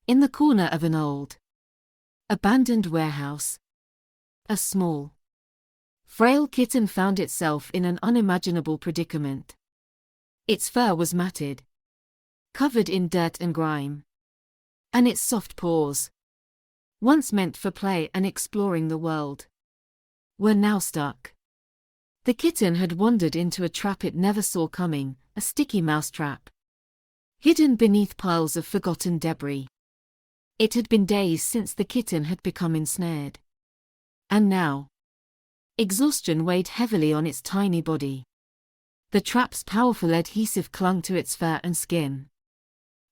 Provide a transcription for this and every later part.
In the corner of an old, abandoned warehouse, a small, frail kitten found itself in an unimaginable predicament. Its fur was matted, covered in dirt and grime, and its soft paws, once meant for play and exploring the world, were now stuck. The kitten had wandered into a trap it never saw coming, a sticky mousetrap, hidden beneath piles of forgotten debris. It had been days since the kitten had become ensnared. And now, exhaustion weighed heavily on its tiny body. The trap's powerful adhesive clung to its fur and skin.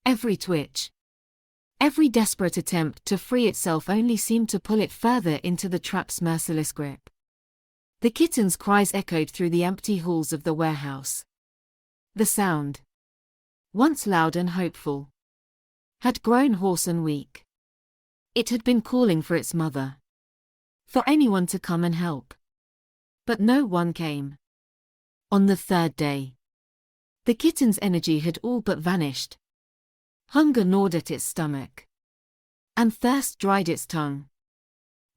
Every twitch, every desperate attempt to free itself only seemed to pull it further into the trap's merciless grip. The kitten's cries echoed through the empty halls of the warehouse. The sound, once loud and hopeful, had grown hoarse and weak. It had been calling for its mother, for anyone to come and help. But no one came. On the third day, the kitten's energy had all but vanished. Hunger gnawed at its stomach, and thirst dried its tongue.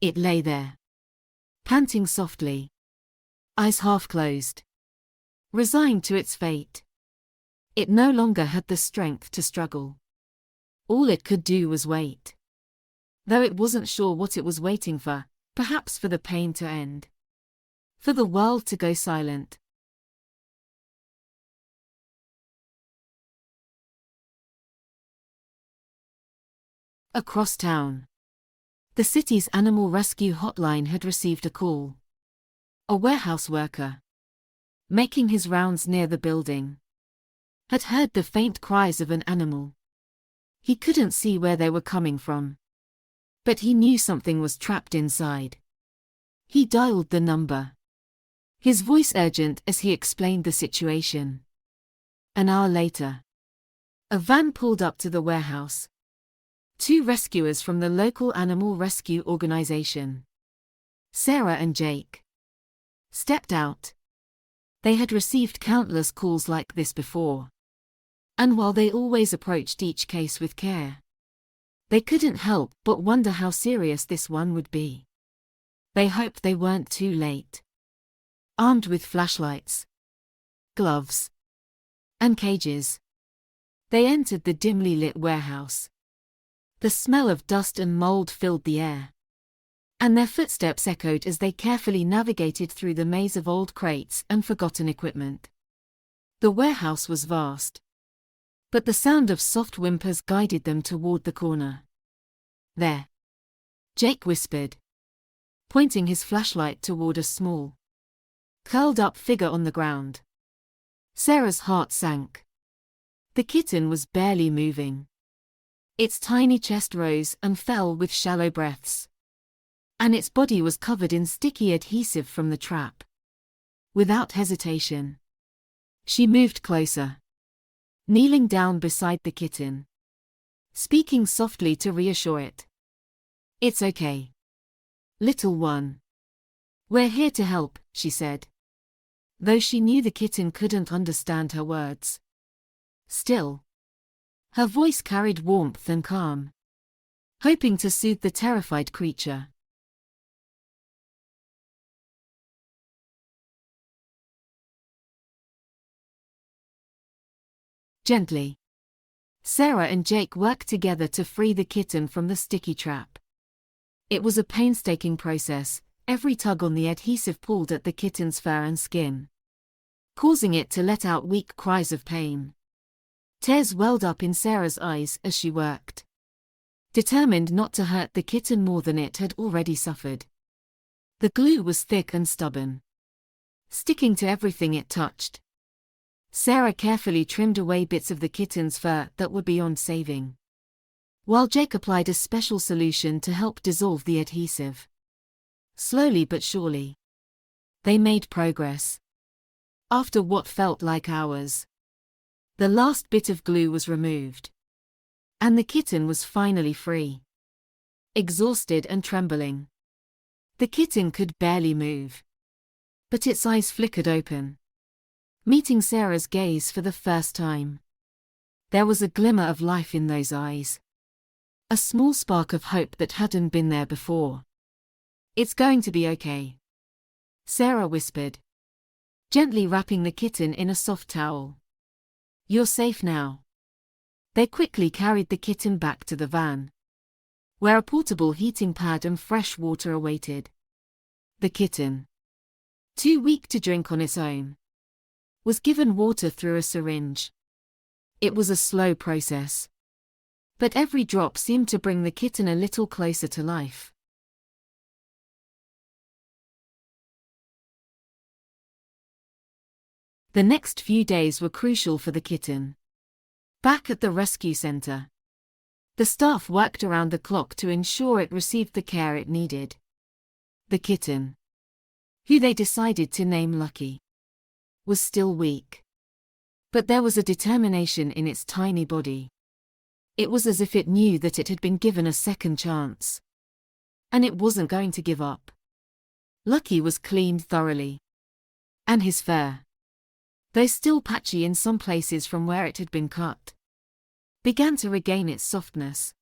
It lay there, panting softly, eyes half closed, resigned to its fate. It no longer had the strength to struggle. All it could do was wait. Though it wasn't sure what it was waiting for, perhaps for the pain to end, for the world to go silent. Across town, the city's animal rescue hotline had received a call. A warehouse worker, making his rounds near the building, had heard the faint cries of an animal. He couldn't see where they were coming from, but he knew something was trapped inside. He dialed the number, his voice urgent as he explained the situation. An hour later, a van pulled up to the warehouse. Two rescuers from the local animal rescue organization, Sarah and Jake, stepped out. They had received countless calls like this before, and while they always approached each case with care, they couldn't help but wonder how serious this one would be. They hoped they weren't too late. Armed with flashlights, gloves, and cages, they entered the dimly lit warehouse. The smell of dust and mold filled the air, and their footsteps echoed as they carefully navigated through the maze of old crates and forgotten equipment. The warehouse was vast, but the sound of soft whimpers guided them toward the corner. "There," Jake whispered, pointing his flashlight toward a small, curled-up figure on the ground. Sarah's heart sank. The kitten was barely moving. Its tiny chest rose and fell with shallow breaths, and its body was covered in sticky adhesive from the trap. Without hesitation, she moved closer, kneeling down beside the kitten, speaking softly to reassure it. "It's okay, little one. We're here to help," she said, though she knew the kitten couldn't understand her words. Still, her voice carried warmth and calm, hoping to soothe the terrified creature. Gently, Sarah and Jake worked together to free the kitten from the sticky trap. It was a painstaking process. Every tug on the adhesive pulled at the kitten's fur and skin, causing it to let out weak cries of pain. Tears welled up in Sarah's eyes as she worked, determined not to hurt the kitten more than it had already suffered. The glue was thick and stubborn, sticking to everything it touched. Sarah carefully trimmed away bits of the kitten's fur that were beyond saving, while Jake applied a special solution to help dissolve the adhesive. Slowly but surely, they made progress. After what felt like hours, the last bit of glue was removed, and the kitten was finally free. Exhausted and trembling, the kitten could barely move, but its eyes flickered open, meeting Sarah's gaze for the first time. There was a glimmer of life in those eyes, A small spark of hope that hadn't been there before. "It's going to be okay," Sarah whispered, gently wrapping the kitten in a soft towel. "You're safe now." They quickly carried the kitten back to the van, where a portable heating pad and fresh water awaited. The kitten, too weak to drink on its own, was given water through a syringe. It was a slow process, but every drop seemed to bring the kitten a little closer to life. The next few days were crucial for the kitten. Back at the rescue center, the staff worked around the clock to ensure it received the care it needed. The kitten, who they decided to name Lucky, was still weak. But there was a determination in its tiny body. It was as if it knew that it had been given a second chance, and it wasn't going to give up. Lucky was cleaned thoroughly, and his fur, though still patchy in some places from where it had been cut, began to regain its softness.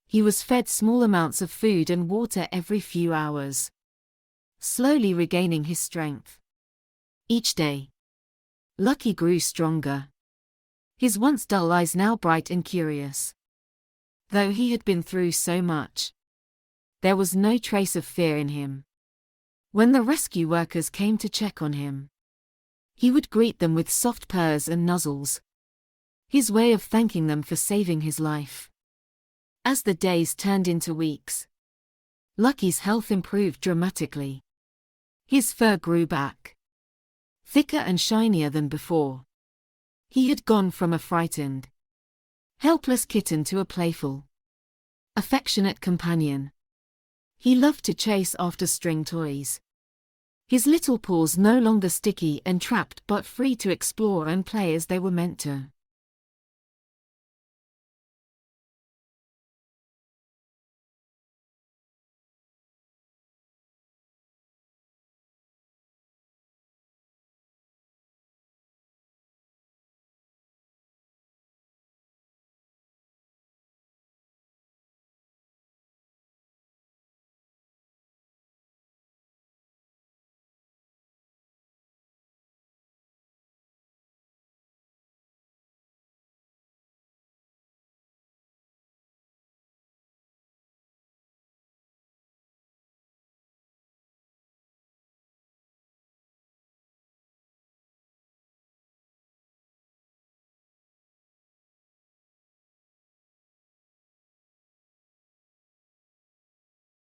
He was fed small amounts of food and water every few hours, slowly regaining his strength. Each day, Lucky grew stronger, his once dull eyes now bright and curious. Though he had been through so much, there was no trace of fear in him. When the rescue workers came to check on him, he would greet them with soft purrs and nuzzles, his way of thanking them for saving his life. As the days turned into weeks, Lucky's health improved dramatically. His fur grew back, thicker and shinier than before. He had gone from a frightened, helpless kitten to a playful, affectionate companion. He loved to chase after string toys, his little paws no longer sticky and trapped but free to explore and play as they were meant to.